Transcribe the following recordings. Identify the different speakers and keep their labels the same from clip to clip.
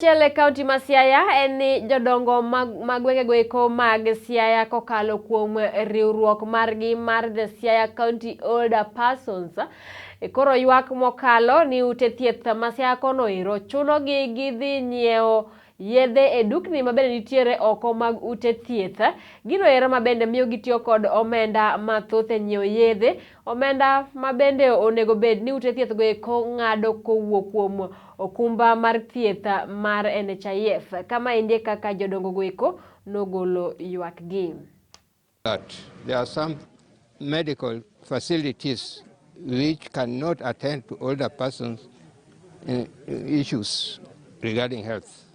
Speaker 1: Chele County ma Siaya en ni jodongo mag gwengego eko mag Siaya kokalo kuom riwruok margi mar The Siaya County Older Persons koro ywak mokalo ni ute thieth ma Siaya kono ero chunogi gidhi nyiewo yedhe e dukni mabende nitiere oko mag ute thieth. Gino ero mabende miyo gitiyo kod omenda mathoth e nyiewo yedhe, omenda mabende onego bed ni ute thieth go eko ng'ado kowuok kuom okumba mar thieth mar NHIF. Kama ende kaka jodongo go eko nogolo ywak gi.
Speaker 2: There are some medical facilities which cannot attend to older persons issues regarding health.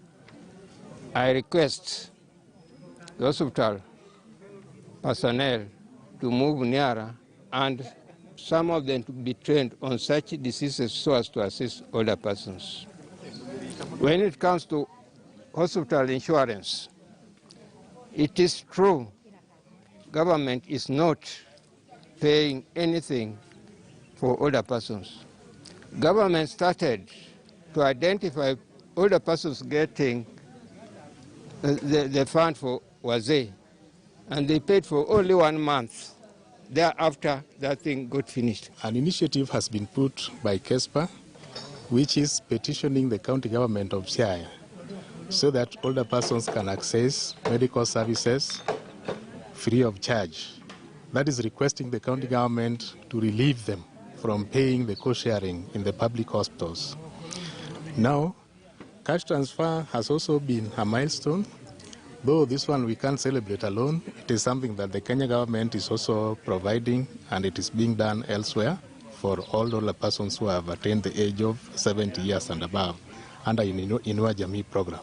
Speaker 2: I request the hospital personnel to move nearer and some of them to be trained on such diseases so as to assist older persons. When it comes to hospital insurance, it is true government is not paying anything for older persons. Government started to identify older persons getting the fund for Wazee, and they paid for only 1 month. Thereafter, that thing got finished.
Speaker 3: An initiative has been put by KESPA, which is petitioning the county government of Siaya so that older persons can access medical services free of charge. That is requesting the county government to relieve them from paying the co-sharing in the public hospitals. Now, cash transfer has also been a milestone. Though this one we can't celebrate alone, it is something that the Kenya government is also providing, and it is being done elsewhere for all older persons who have attained the age of 70 years and above under Inua Jamii program.